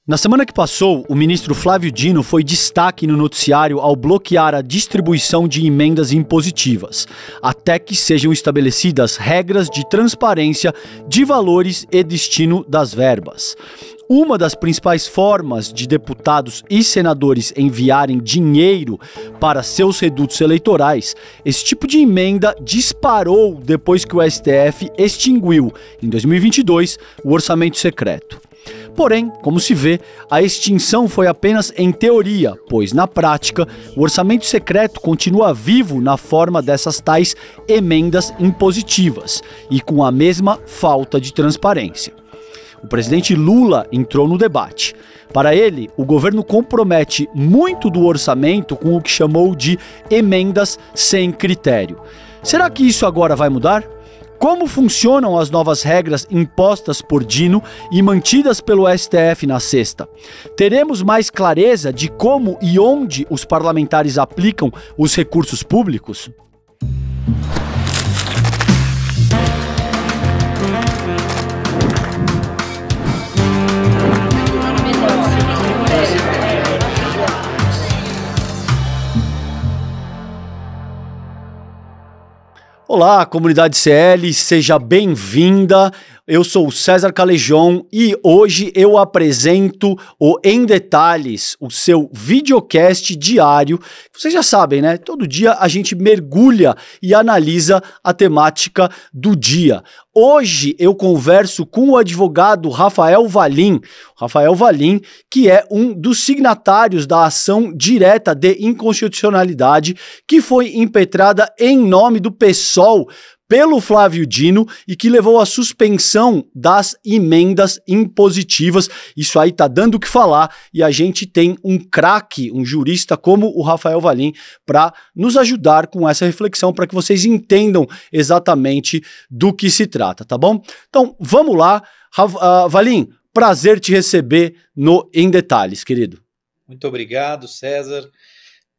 Na semana que passou, o ministro Flávio Dino foi destaque no noticiário ao bloquear a distribuição de emendas impositivas, até que sejam estabelecidas regras de transparência de valores e destino das verbas. Uma das principais formas de deputados e senadores enviarem dinheiro para seus redutos eleitorais, esse tipo de emenda disparou depois que o STF extinguiu, em 2022, o orçamento secreto. Porém, como se vê, a extinção foi apenas em teoria, pois, na prática, o orçamento secreto continua vivo na forma dessas tais emendas impositivas e com a mesma falta de transparência. O presidente Lula entrou no debate. Para ele, o governo compromete muito do orçamento com o que chamou de emendas sem critério. Será que isso agora vai mudar? Como funcionam as novas regras impostas por Dino e mantidas pelo STF na sexta? Teremos mais clareza de como e onde os parlamentares aplicam os recursos públicos? Olá, comunidade CL, seja bem-vinda. Eu sou o César Calejon e hoje eu apresento o Em Detalhes, o seu videocast diário. Vocês já sabem, né? Todo dia a gente mergulha e analisa a temática do dia. Hoje eu converso com o advogado Rafael Valim. Rafael Valim, que é um dos signatários da ação direta de inconstitucionalidade que foi impetrada em nome do PSOL pelo Flávio Dino e que levou à suspensão das emendas impositivas. Isso aí tá dando o que falar e a gente tem um craque, um jurista como o Rafael Valim para nos ajudar com essa reflexão, para que vocês entendam exatamente do que se trata, tá bom? Então, vamos lá. Valim, prazer te receber no Em Detalhes, querido. Muito obrigado, César,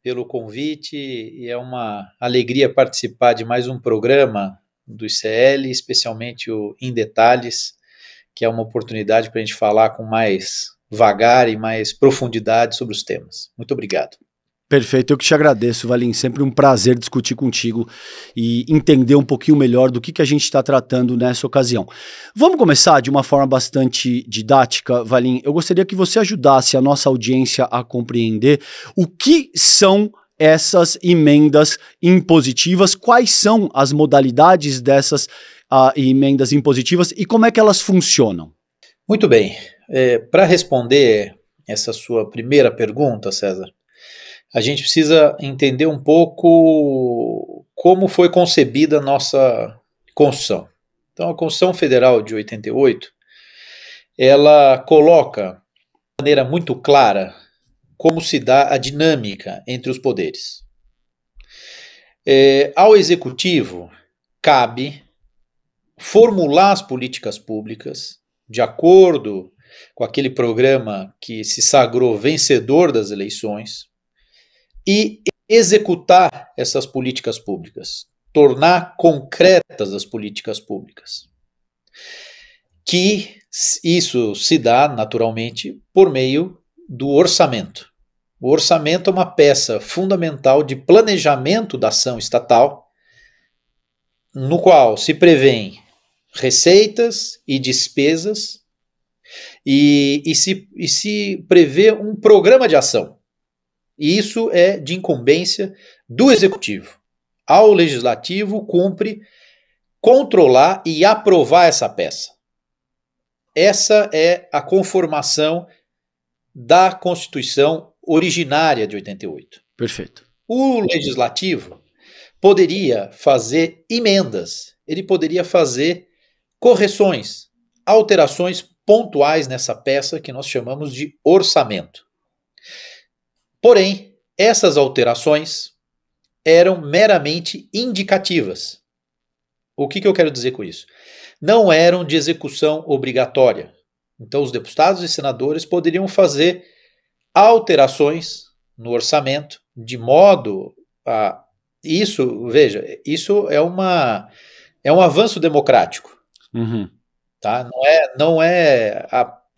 pelo convite, e é uma alegria participar de mais um programa do ICL, especialmente o Em Detalhes, que é uma oportunidade para a gente falar com mais vagar e mais profundidade sobre os temas. Muito obrigado. Perfeito, eu que te agradeço, Valim, sempre um prazer discutir contigo e entender um pouquinho melhor do que a gente está tratando nessa ocasião. Vamos começar de uma forma bastante didática, Valim. Eu gostaria que você ajudasse a nossa audiência a compreender o que são essas emendas impositivas, quais são as modalidades dessas emendas impositivas e como é que elas funcionam. Muito bem, para responder essa sua primeira pergunta, César, a gente precisa entender um pouco como foi concebida a nossa Constituição. Então, a Constituição Federal de 88, ela coloca de maneira muito clara como se dá a dinâmica entre os poderes. Ao Executivo, cabe formular as políticas públicas de acordo com aquele programa que se sagrou vencedor das eleições, e executar essas políticas públicas, tornar concretas as políticas públicas. Que isso se dá, naturalmente, por meio do orçamento. O orçamento é uma peça fundamental de planejamento da ação estatal, no qual se prevêem receitas e despesas e se prevê um programa de ação. E isso é de incumbência do Executivo. Ao Legislativo cumpre controlar e aprovar essa peça. Essa é a conformação da Constituição originária de 88. Perfeito. O Legislativo poderia fazer emendas, ele poderia fazer correções, alterações pontuais nessa peça que nós chamamos de orçamento. Porém, essas alterações eram meramente indicativas. O que eu quero dizer com isso? Não eram de execução obrigatória. Então, os deputados e senadores poderiam fazer alterações no orçamento de modo a... Isso, veja, isso é um avanço democrático. Uhum. Tá? Não é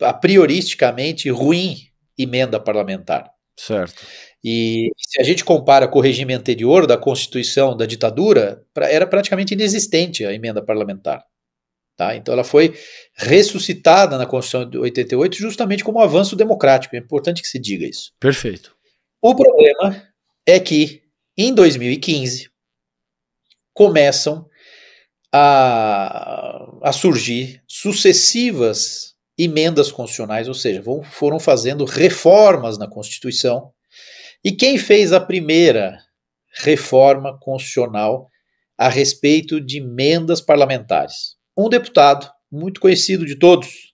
a prioristicamente ruim emenda parlamentar. Certo. E se a gente compara com o regime anterior da Constituição da ditadura, era praticamente inexistente a emenda parlamentar. Tá? Então ela foi ressuscitada na Constituição de 88 justamente como um avanço democrático. É importante que se diga isso. Perfeito. O problema é que, em 2015, começam a surgir sucessivas emendas constitucionais, ou seja, foram fazendo reformas na Constituição. E quem fez a primeira reforma constitucional a respeito de emendas parlamentares? Um deputado muito conhecido de todos,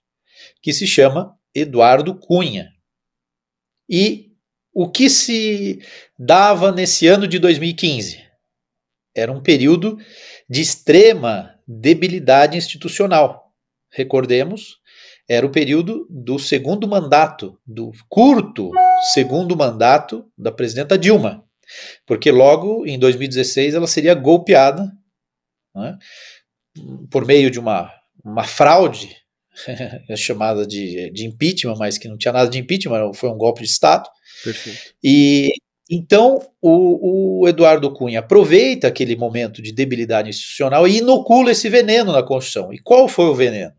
que se chama Eduardo Cunha. E o que se dava nesse ano de 2015? Era um período de extrema debilidade institucional. Recordemos, era o período do segundo mandato, do curto segundo mandato da presidenta Dilma, porque logo em 2016 ela seria golpeada, né, por meio de uma fraude chamada de impeachment, mas que não tinha nada de impeachment, foi um golpe de Estado. Perfeito. E então o Eduardo Cunha aproveita aquele momento de debilidade institucional e inocula esse veneno na Constituição. E qual foi o veneno?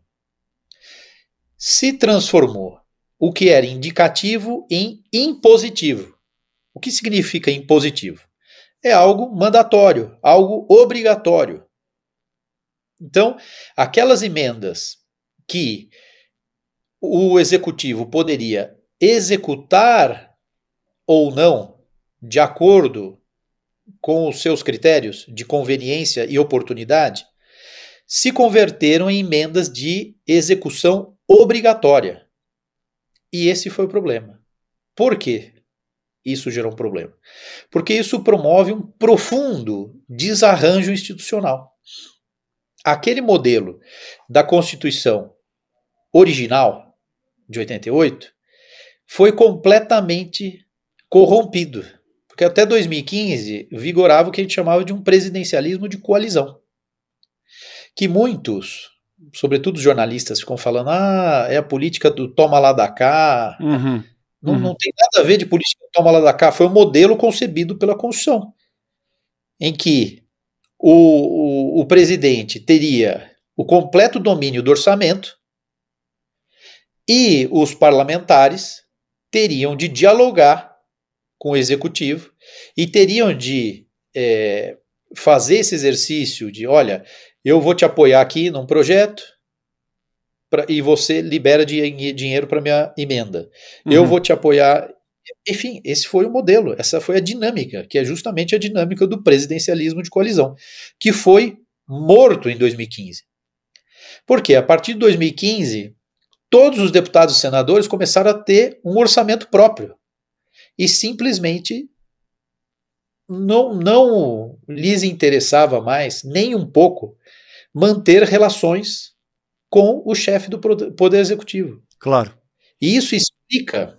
Se transformou o que era indicativo em impositivo. O que significa impositivo? É algo mandatório, algo obrigatório. Então, aquelas emendas que o executivo poderia executar ou não, de acordo com os seus critérios de conveniência e oportunidade, se converteram em emendas de execução obrigatória. E esse foi o problema. Por quê? Isso gerou um problema. Porque isso promove um profundo desarranjo institucional. Aquele modelo da Constituição original, de 88, foi completamente corrompido. Porque até 2015 vigorava o que a gente chamava de um presidencialismo de coalizão. Que muitos, sobretudo os jornalistas, ficam falando, é a política do toma lá da cá. Não tem nada a ver de política do toma lá da cá. Foi um modelo concebido pela Constituição, em que o presidente teria o completo domínio do orçamento e os parlamentares teriam de dialogar com o executivo e teriam de fazer esse exercício de, olha, eu vou te apoiar aqui num projeto e você libera dinheiro para minha emenda. Eu vou te apoiar. Enfim, esse foi o modelo, essa foi a dinâmica, que é justamente a dinâmica do presidencialismo de coalizão, que foi morto em 2015. Porque a partir de 2015, todos os deputados e senadores começaram a ter um orçamento próprio e simplesmente não lhes interessava mais, nem um pouco, manter relações com o chefe do Poder Executivo. Claro. E isso explica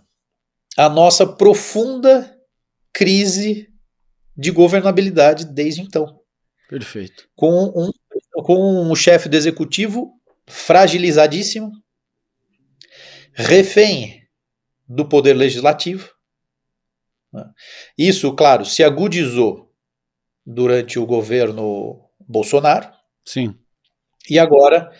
a nossa profunda crise de governabilidade desde então. Perfeito. Com um chefe do Executivo fragilizadíssimo, refém do Poder Legislativo. Isso, claro, se agudizou durante o governo Bolsonaro. Sim. E agora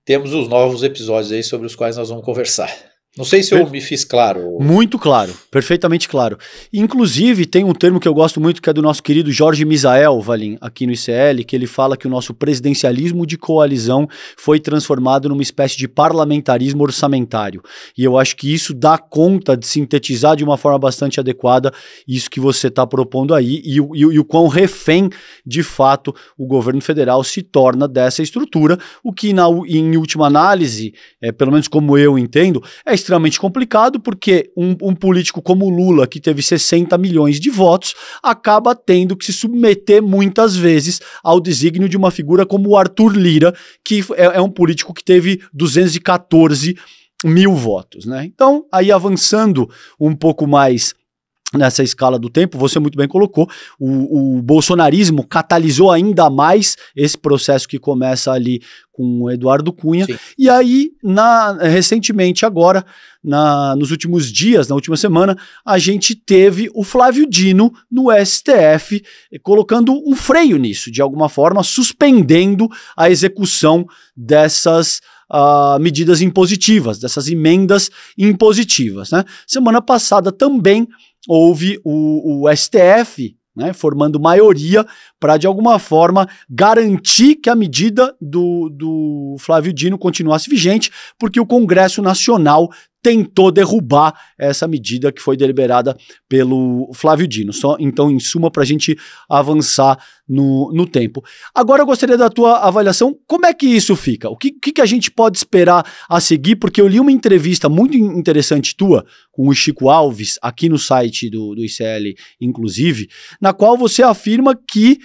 temos os novos episódios aí sobre os quais nós vamos conversar. Não sei se eu me fiz claro. Muito claro, perfeitamente claro. Inclusive, tem um termo que eu gosto muito, que é do nosso querido Jorge Misael, Valim, aqui no ICL, que ele fala que o nosso presidencialismo de coalizão foi transformado numa espécie de parlamentarismo orçamentário. E eu acho que isso dá conta de sintetizar de uma forma bastante adequada isso que você está propondo aí e o quão refém, de fato, o governo federal se torna dessa estrutura, o que, em última análise, pelo menos como eu entendo, é extremamente complicado, porque um político como o Lula, que teve 60 milhões de votos, acaba tendo que se submeter muitas vezes ao desígnio de uma figura como o Arthur Lira, que é um político que teve 214 mil votos, né? Então, aí avançando um pouco mais nessa escala do tempo, você muito bem colocou, o bolsonarismo catalisou ainda mais esse processo que começa ali com o Eduardo Cunha. Sim. E aí, recentemente agora, nos últimos dias, na última semana, a gente teve o Flávio Dino no STF, colocando um freio nisso, de alguma forma, suspendendo a execução dessas medidas impositivas, dessas emendas impositivas, né? Semana passada também houve o STF, né, formando maioria para, de alguma forma, garantir que a medida do Flávio Dino continuasse vigente, porque o Congresso Nacional tentou derrubar essa medida que foi deliberada pelo Flávio Dino. Então, em suma, para a gente avançar no tempo. Agora eu gostaria da tua avaliação, como é que isso fica? O que a gente pode esperar a seguir? Porque eu li uma entrevista muito interessante tua com o Chico Alves, aqui no site do ICL, inclusive, na qual você afirma que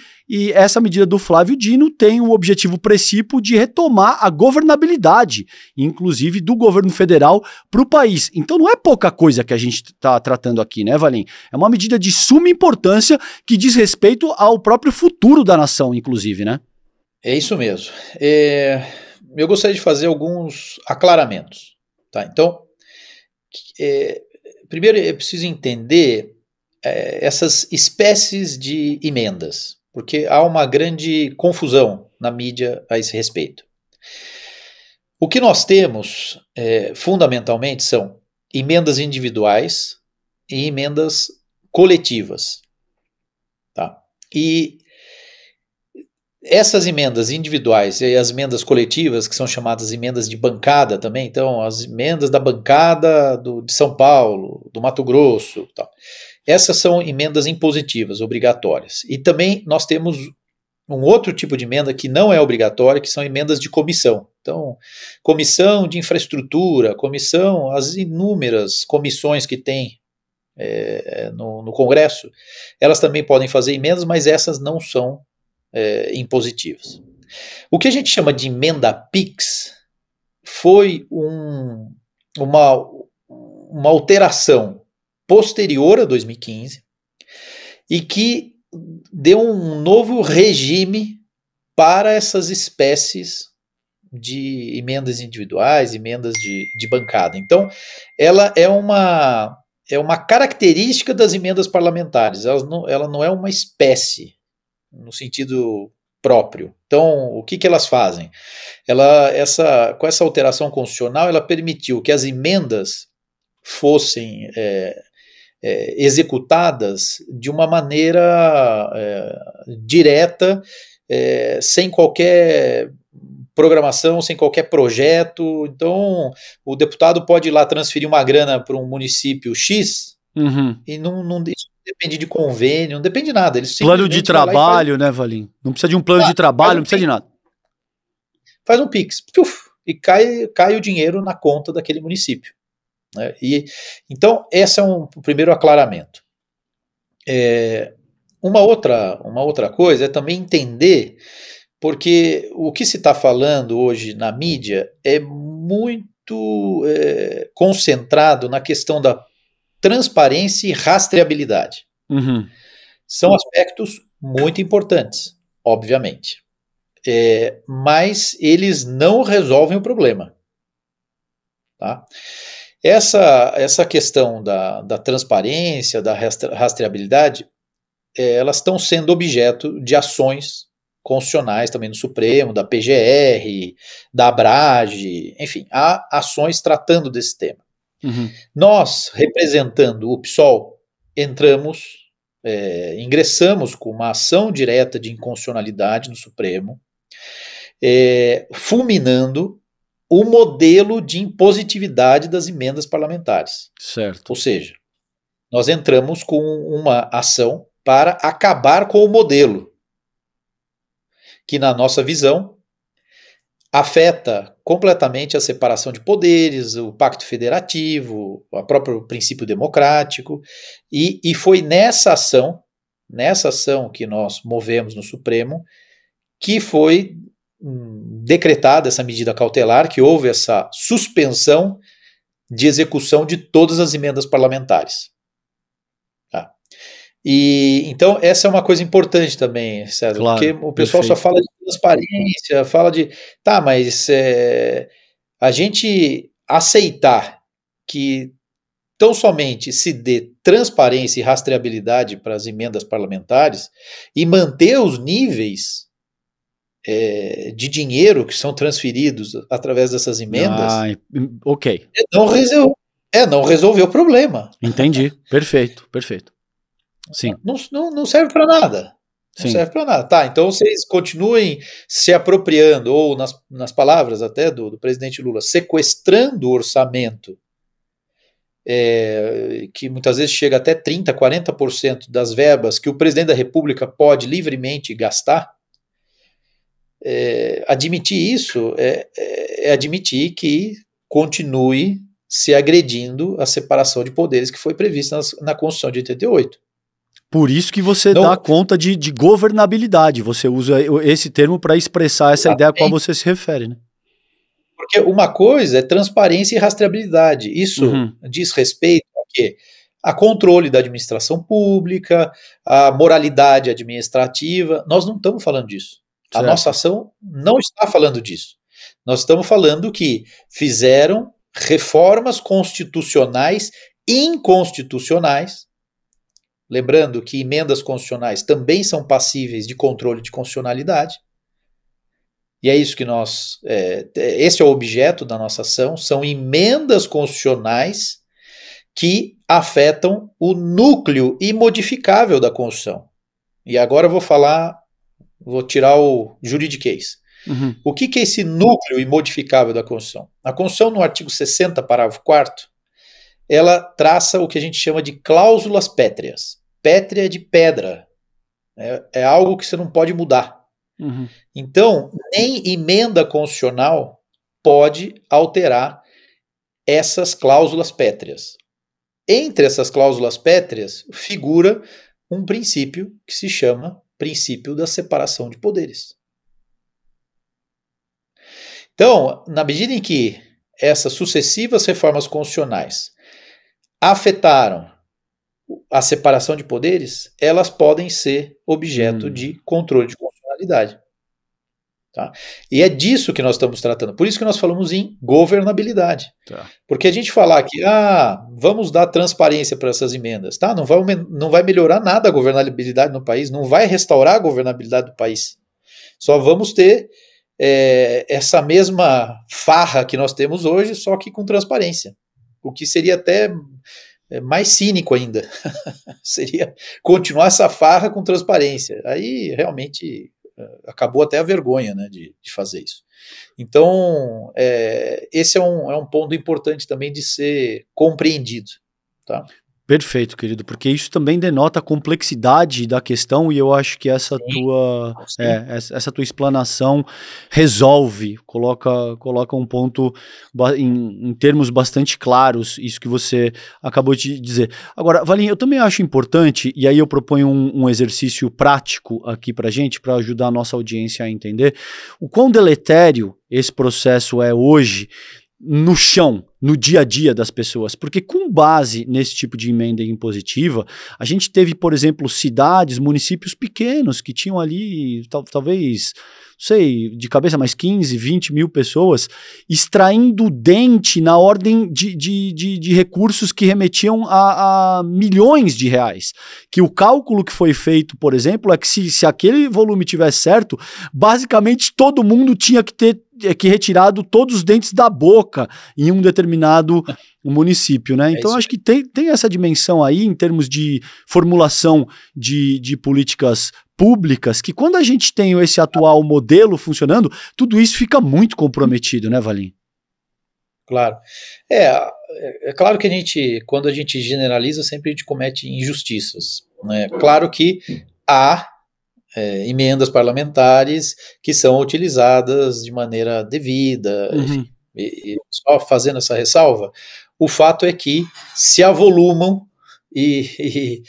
essa medida do Flávio Dino tem o objetivo principal de retomar a governabilidade, inclusive do governo federal, para o país. Então não é pouca coisa que a gente está tratando aqui, né, Valim? É uma medida de suma importância que diz respeito ao próprio futuro da nação, inclusive, né? É isso mesmo. Eu gostaria de fazer alguns aclaramentos. Tá? Então, primeiro é preciso entender essas espécies de emendas, porque há uma grande confusão na mídia a esse respeito. O que nós temos, fundamentalmente, são emendas individuais e emendas coletivas. Tá? E essas emendas individuais e as emendas coletivas, que são chamadas emendas de bancada também, então as emendas da bancada de São Paulo, do Mato Grosso, tal. Essas são emendas impositivas, obrigatórias. E também nós temos um outro tipo de emenda que não é obrigatória, que são emendas de comissão. Então, comissão de infraestrutura, as inúmeras comissões que tem no Congresso, elas também podem fazer emendas, mas essas não são impositivas. O que a gente chama de emenda PIX foi uma alteração posterior a 2015 e que deu um novo regime para essas espécies de emendas individuais, emendas de bancada. Então, ela é uma característica das emendas parlamentares, ela não é uma espécie no sentido próprio. Então, o que elas fazem? Com essa alteração constitucional, ela permitiu que as emendas fossem executadas de uma maneira direta, sem qualquer programação, sem qualquer projeto. Então, o deputado pode ir lá transferir uma grana para um município X e não depende de convênio, não depende de nada. Plano de trabalho, né, Valim? Não precisa de um plano de trabalho, não precisa de nada. Faz um Pix, e cai o dinheiro na conta daquele município. Né? Então, esse é o primeiro aclaramento. Uma outra coisa é também entender, porque o que se está falando hoje na mídia é muito concentrado na questão da transparência e rastreabilidade. Uhum. São aspectos muito importantes, obviamente. Mas eles não resolvem o problema. Tá? Essa questão da transparência, da rastreabilidade, elas estão sendo objeto de ações constitucionais também no Supremo, da PGR, da Abrage, enfim, há ações tratando desse tema. Uhum. Nós, representando o PSOL, ingressamos com uma ação direta de inconstitucionalidade no Supremo, fulminando o modelo de impositividade das emendas parlamentares. Certo. Ou seja, nós entramos com uma ação para acabar com o modelo, que na nossa visão afeta completamente a separação de poderes, o pacto federativo, o próprio princípio democrático, e foi nessa ação que nós movemos no Supremo, que foi decretada essa medida cautelar, que houve essa suspensão de execução de todas as emendas parlamentares. Tá? E então essa é uma coisa importante também, César, Claro, porque o pessoal só fala de transparência, fala de, tá, mas a gente aceitar que tão somente se dê transparência e rastreabilidade para as emendas parlamentares e manter os níveis de dinheiro que são transferidos através dessas emendas, ok. não resolver o problema. Entendi. Perfeito, perfeito. Sim. Não serve para nada. Não Sim. serve para nada. Tá, então vocês continuem se apropriando, ou nas palavras até do presidente Lula, sequestrando o orçamento, que muitas vezes chega até 30%, 40% das verbas que o presidente da República pode livremente gastar. Admitir isso é admitir que continue se agredindo a separação de poderes que foi prevista na Constituição de 88. Por isso que você dá conta de governabilidade, você usa esse termo para expressar essa ideia a qual você se refere, né? Porque uma coisa é transparência e rastreabilidade. Isso diz respeito a quê? A controle da administração pública, a moralidade administrativa. Nós não estamos falando disso. Certo. A nossa ação não está falando disso. Nós estamos falando que fizeram reformas constitucionais inconstitucionais. Lembrando que emendas constitucionais também são passíveis de controle de constitucionalidade. E é isso que esse é o objeto da nossa ação, são emendas constitucionais que afetam o núcleo imodificável da Constituição. E agora eu vou tirar o juridiquês. O que é esse núcleo imodificável da Constituição? A Constituição, no artigo 60, parágrafo 4º, ela traça o que a gente chama de cláusulas pétreas. Pétrea de pedra. É algo que você não pode mudar. Então, nem emenda constitucional pode alterar essas cláusulas pétreas. Entre essas cláusulas pétreas figura um princípio que se chama princípio da separação de poderes. Então, na medida em que essas sucessivas reformas constitucionais afetaram a separação de poderes, elas podem ser objeto de controle de constitucionalidade. Tá? E é disso que nós estamos tratando. Por isso que nós falamos em governabilidade. Tá. Porque a gente falar que vamos dar transparência para essas emendas, tá? Não vai melhorar nada a governabilidade no país, não vai restaurar a governabilidade do país. Só vamos ter essa mesma farra que nós temos hoje, só que com transparência. O que seria até mais cínico ainda. Seria continuar essa farra com transparência. Aí realmente acabou até a vergonha, né, de fazer isso. Então, esse é um ponto importante também de ser compreendido. Tá? Perfeito, querido, porque isso também denota a complexidade da questão e eu acho que essa tua explanação resolve, coloca um ponto em termos bastante claros, isso que você acabou de dizer. Agora, Valim, eu também acho importante, e aí eu proponho um exercício prático aqui pra gente, para ajudar a nossa audiência a entender o quão deletério esse processo é hoje no chão, no dia a dia das pessoas, porque com base nesse tipo de emenda impositiva, a gente teve, por exemplo, cidades, municípios pequenos que tinham ali, talvez, não sei, de cabeça mais 15, 20 mil pessoas, extraindo dente na ordem de recursos que remetiam a milhões de reais. Que o cálculo que foi feito, por exemplo, é que se aquele volume tivesse certo, basicamente todo mundo tinha que ter retirado todos os dentes da boca em um determinado município, né? Então acho que tem essa dimensão aí em termos de formulação de políticas públicas, que quando a gente tem esse atual modelo funcionando, tudo isso fica muito comprometido, né, Valim? Claro. É claro que quando a gente generaliza, sempre a gente comete injustiças, né? Claro que há emendas parlamentares que são utilizadas de maneira devida, enfim, e só fazendo essa ressalva, o fato é que se avolumam e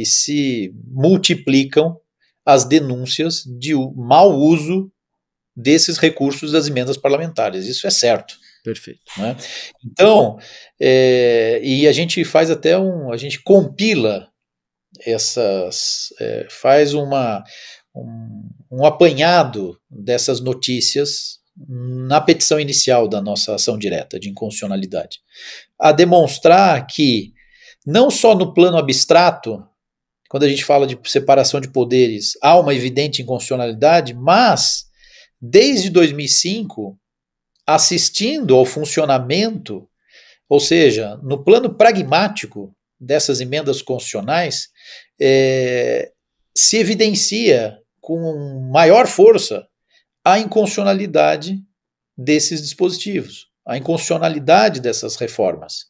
se multiplicam as denúncias de mau uso desses recursos das emendas parlamentares, isso é certo. Perfeito. Né? Então, e a gente faz até a gente compila faz um apanhado dessas notícias na petição inicial da nossa ação direta de inconstitucionalidade, a demonstrar que não só no plano abstrato, quando a gente fala de separação de poderes, há uma evidente inconstitucionalidade, mas desde 2005, assistindo ao funcionamento, ou seja, no plano pragmático dessas emendas constitucionais, se evidencia com maior força a inconstitucionalidade desses dispositivos, a inconstitucionalidade dessas reformas,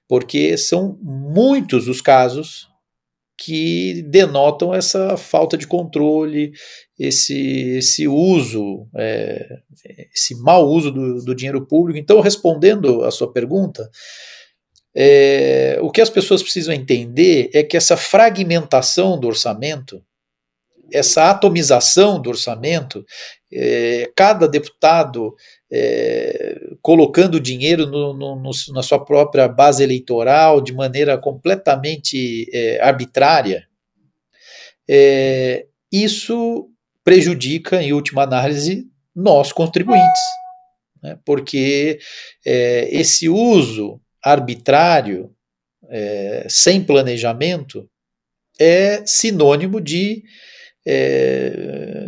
porque são muitos os casos que denotam essa falta de controle, esse uso, esse mau uso do dinheiro público. Então, respondendo à sua pergunta, o que as pessoas precisam entender é que essa fragmentação do orçamento, essa atomização do orçamento, cada deputado colocando dinheiro na sua própria base eleitoral de maneira completamente arbitrária, isso prejudica, em última análise, nós contribuintes, né? Porque esse uso arbitrário, sem planejamento, é sinônimo de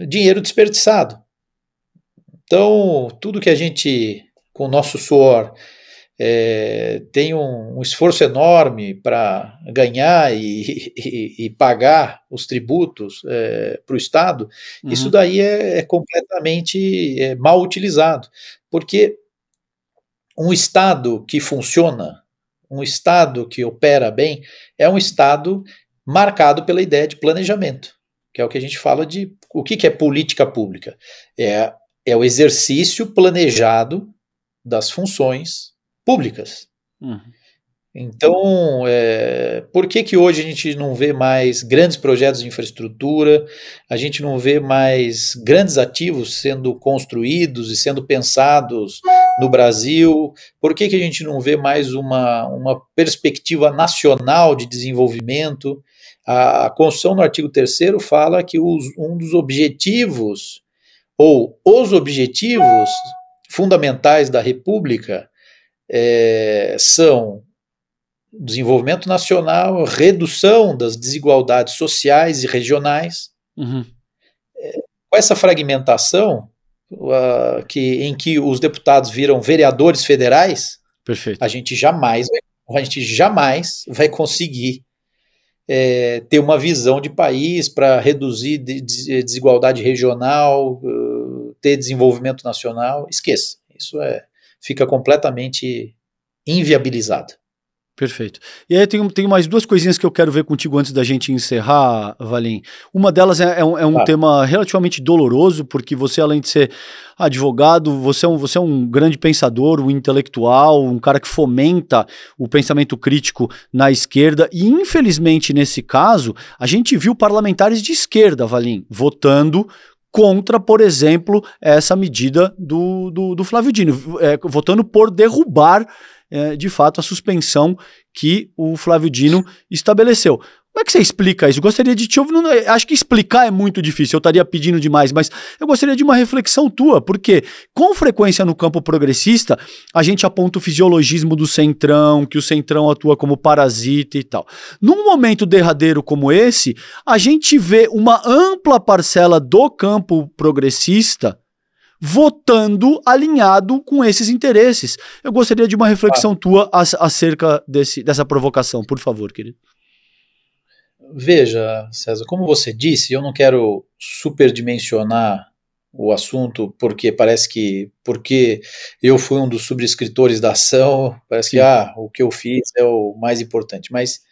dinheiro desperdiçado. Então, tudo que a gente, com o nosso suor, tem um esforço enorme para ganhar e pagar os tributos para o Estado, isso daí é completamente mal utilizado, porque um Estado que funciona, um Estado que opera bem, é um Estado marcado pela ideia de planejamento, que é o que a gente fala de o que é política pública. É o exercício planejado das funções públicas. Então, por que hoje a gente não vê mais grandes projetos de infraestrutura, a gente não vê mais grandes ativos sendo construídos e sendo pensados no Brasil? Por que a gente não vê mais uma perspectiva nacional de desenvolvimento? A Constituição, no artigo 3º, fala que um dos objetivos, ou os objetivos fundamentais da República são desenvolvimento nacional, redução das desigualdades sociais e regionais. Com essa fragmentação, em que os deputados viram vereadores federais, perfeito, a gente jamais vai conseguir ter uma visão de país para reduzir desigualdade regional, ter desenvolvimento nacional. Esqueça, isso fica completamente inviabilizado. Perfeito. E aí tem mais duas coisinhas que eu quero ver contigo antes da gente encerrar, Valim. Uma delas é um tema relativamente doloroso, porque você, além de ser advogado, você é um grande pensador, um intelectual, um cara que fomenta o pensamento crítico na esquerda, e infelizmente nesse caso, a gente viu parlamentares de esquerda, Valim, votando contra, por exemplo, essa medida do Flávio Dino, votando por derrubar de fato a suspensão que o Flávio Dino estabeleceu. Como é que você explica isso? Eu gostaria de te ouvir, acho que explicar é muito difícil, eu estaria pedindo demais, mas eu gostaria de uma reflexão tua, porque com frequência no campo progressista, a gente aponta o fisiologismo do centrão, que o centrão atua como parasita e tal. Num momento derradeiro como esse, a gente vê uma ampla parcela do campo progressista votando alinhado com esses interesses. Eu gostaria de uma reflexão tua acerca dessa provocação, por favor, querido. Veja, César, como você disse, eu não quero superdimensionar o assunto, porque parece que, porque eu fui um dos subscritores da ação, parece que o que eu fiz é o mais importante, mas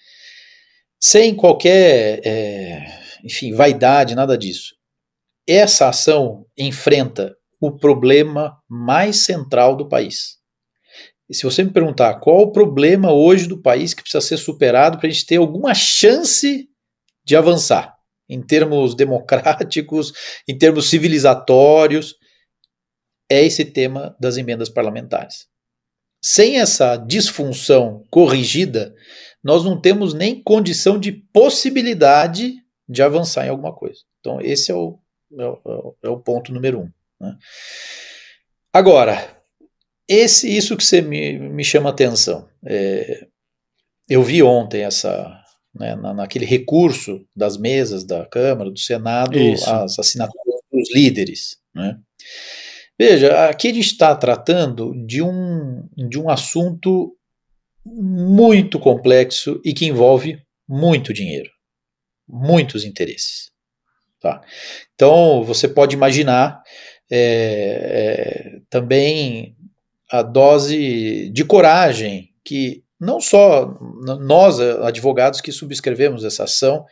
sem qualquer, vaidade, nada disso. Essa ação enfrenta o problema mais central do país. E se você me perguntar qual o problema hoje do país que precisa ser superado para a gente ter alguma chance de avançar, em termos democráticos, em termos civilizatórios, é esse tema das emendas parlamentares. Sem essa disfunção corrigida, nós não temos nem condição de possibilidade de avançar em alguma coisa. Então, esse é o ponto número 1. Né? Agora, isso que você me chama a atenção. Eu vi ontem né, naquele recurso das mesas da Câmara, do Senado, as assinaturas dos líderes. Né? Veja, aqui a gente está tratando de um assunto muito complexo e que envolve muito dinheiro, muitos interesses. Tá? Então, você pode imaginar também a dose de coragem que não só nós, advogados que subscrevemos essa ação,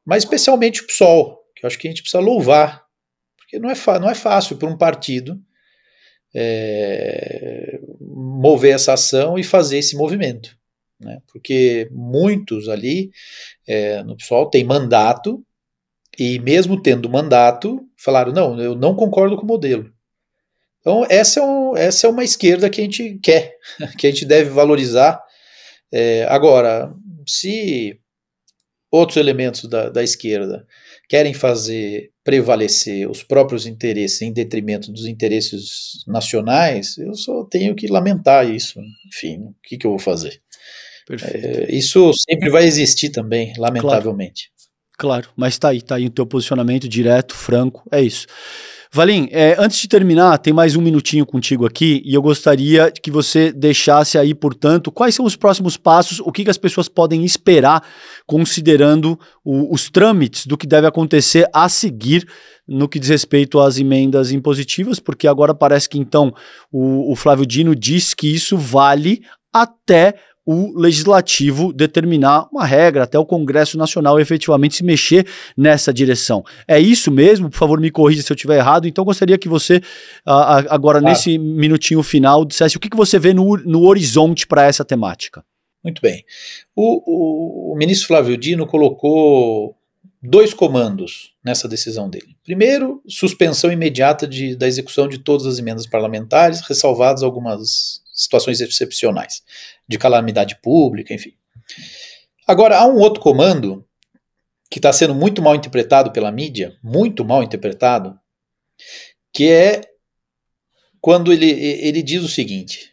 mas especialmente o PSOL, que eu acho que a gente precisa louvar, porque não é fácil para um partido mover essa ação e fazer esse movimento, né? Porque muitos ali no PSOL têm mandato, e mesmo tendo mandato, falaram, não, eu não concordo com o modelo. Então essa é uma esquerda que a gente quer, que a gente deve valorizar. Agora, se outros elementos da esquerda querem fazer prevalecer os próprios interesses em detrimento dos interesses nacionais, eu só tenho que lamentar isso. Enfim, o que eu vou fazer? Isso sempre vai existir também, lamentavelmente. Claro, mas tá aí o teu posicionamento direto, franco, é isso. Valim, antes de terminar, tem mais um minutinho contigo aqui e eu gostaria que você deixasse aí, portanto, quais são os próximos passos, o que as pessoas podem esperar, considerando os trâmites do que deve acontecer a seguir no que diz respeito às emendas impositivas, porque agora parece que então o Flávio Dino diz que isso vale até o Legislativo determinar uma regra, até o Congresso Nacional efetivamente se mexer nessa direção. É isso mesmo? Por favor, me corrija se eu estiver errado. Então, gostaria que você, agora nesse minutinho final, dissesse o que você vê no horizonte para essa temática. Muito bem. O ministro Flávio Dino colocou 2 comandos nessa decisão dele. Primeiro, suspensão imediata da execução de todas as emendas parlamentares, ressalvadas algumas situações excepcionais, de calamidade pública, enfim. Agora, há um outro comando que está sendo muito mal interpretado pela mídia, muito mal interpretado, que é quando ele diz o seguinte,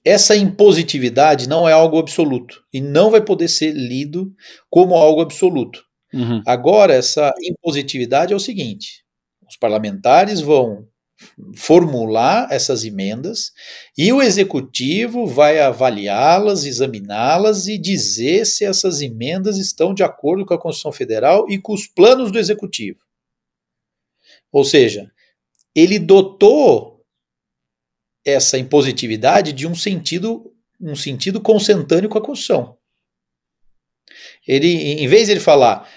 essa impositividade não é algo absoluto, e não vai poder ser lido como algo absoluto. Uhum. Agora, essa impositividade é o seguinte, os parlamentares vão formular essas emendas e o executivo vai avaliá-las, examiná-las e dizer se essas emendas estão de acordo com a Constituição Federal e com os planos do executivo. Ou seja, ele dotou essa impositividade de um sentido consentâneo com a Constituição. Ele, em vez de ele falar,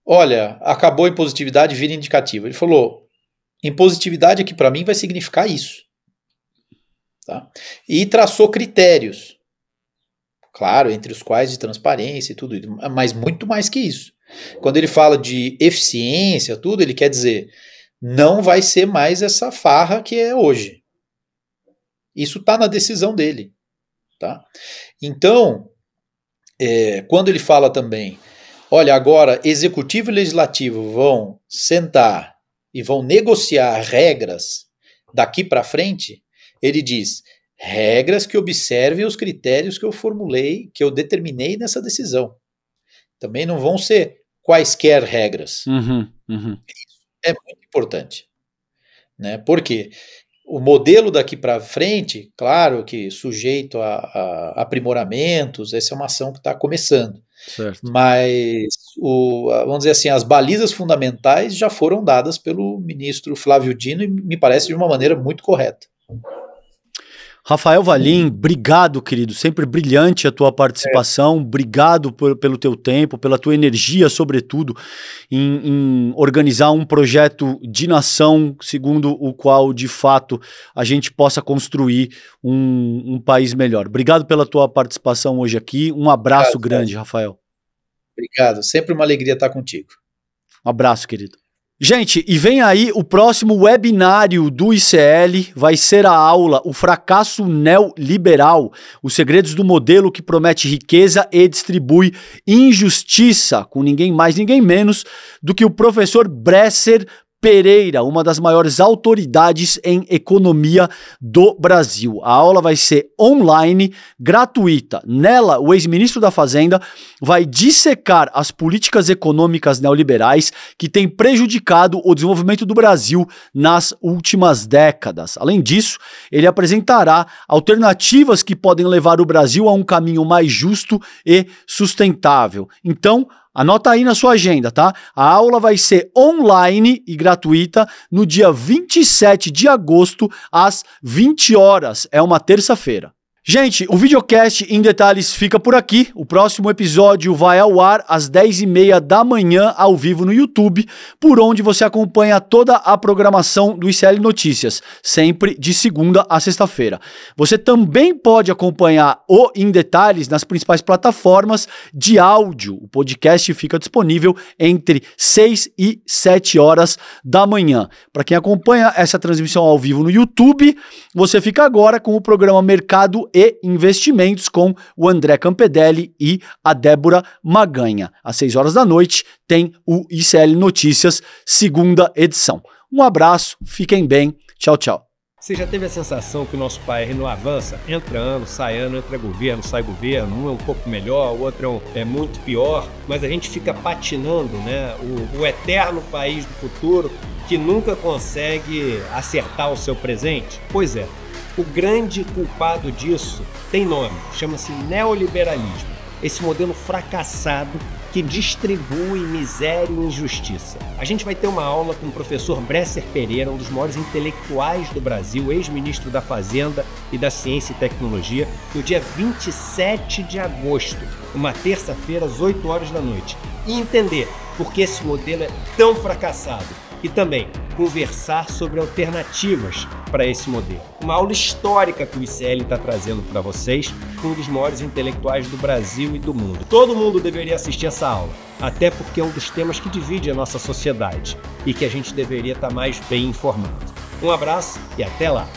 olha, acabou a impositividade, vira indicativo, ele falou, impositividade aqui para mim vai significar isso. Tá? E traçou critérios, claro, entre os quais de transparência e tudo isso, mas muito mais que isso. Quando ele fala de eficiência, tudo, ele quer dizer, não vai ser mais essa farra que é hoje. Isso está na decisão dele. Tá? Então, quando ele fala também, olha, agora executivo e legislativo vão sentar e vão negociar regras daqui para frente, ele diz, regras que observem os critérios que eu formulei, que eu determinei nessa decisão. Também não vão ser quaisquer regras. Uhum. Isso é muito importante. Né? Porque o modelo daqui para frente, claro que sujeito a aprimoramentos, essa é uma ação que está começando. Certo. Mas, vamos dizer assim, as balizas fundamentais já foram dadas pelo ministro Flávio Dino e me parece de uma maneira muito correta. Rafael Valim, obrigado, querido, sempre brilhante a tua participação, obrigado pelo teu tempo, pela tua energia, sobretudo, em organizar um projeto de nação, segundo o qual, de fato, a gente possa construir um país melhor. Obrigado pela tua participação hoje aqui, um abraço grande, Rafael. Obrigado, sempre uma alegria estar contigo. Um abraço, querido. Gente, e vem aí o próximo webinário do ICL, vai ser a aula O Fracasso Neoliberal, os segredos do modelo que promete riqueza e distribui injustiça, com ninguém mais, ninguém menos do que o professor Bresser Pereira, uma das maiores autoridades em economia do Brasil. A aula vai ser online, gratuita. Nela, o ex-ministro da Fazenda vai dissecar as políticas econômicas neoliberais que têm prejudicado o desenvolvimento do Brasil nas últimas décadas. Além disso, ele apresentará alternativas que podem levar o Brasil a um caminho mais justo e sustentável. Então, anota aí na sua agenda, tá? A aula vai ser online e gratuita no dia 27 de agosto, às 20 horas. É uma terça-feira. Gente, o videocast em detalhes fica por aqui. O próximo episódio vai ao ar às 10h30 da manhã, ao vivo no YouTube, por onde você acompanha toda a programação do ICL Notícias, sempre de segunda a sexta-feira. Você também pode acompanhar o Em Detalhes nas principais plataformas de áudio. O podcast fica disponível entre 6 e 7 horas da manhã. Para quem acompanha essa transmissão ao vivo no YouTube, você fica agora com o programa Mercado e Investimentos com o André Campedelli e a Débora Maganha. Às 6 horas da noite tem o ICL Notícias, segunda edição. Um abraço, fiquem bem, tchau, tchau. Você já teve a sensação que o nosso país não avança? Entra ano, entra governo, sai governo, um é um pouco melhor, o outro é muito pior, mas a gente fica patinando, né? O eterno país do futuro que nunca consegue acertar o seu presente? Pois é. O grande culpado disso tem nome, chama-se neoliberalismo. Esse modelo fracassado que distribui miséria e injustiça. A gente vai ter uma aula com o professor Bresser Pereira, um dos maiores intelectuais do Brasil, ex-ministro da Fazenda e da Ciência e Tecnologia, no dia 27 de agosto, uma terça-feira, às 8 horas da noite. E entender por que esse modelo é tão fracassado. E também conversar sobre alternativas para esse modelo. Uma aula histórica que o ICL está trazendo para vocês, com um dos maiores intelectuais do Brasil e do mundo. Todo mundo deveria assistir essa aula, até porque é um dos temas que divide a nossa sociedade e que a gente deveria estar mais bem informado. Um abraço e até lá!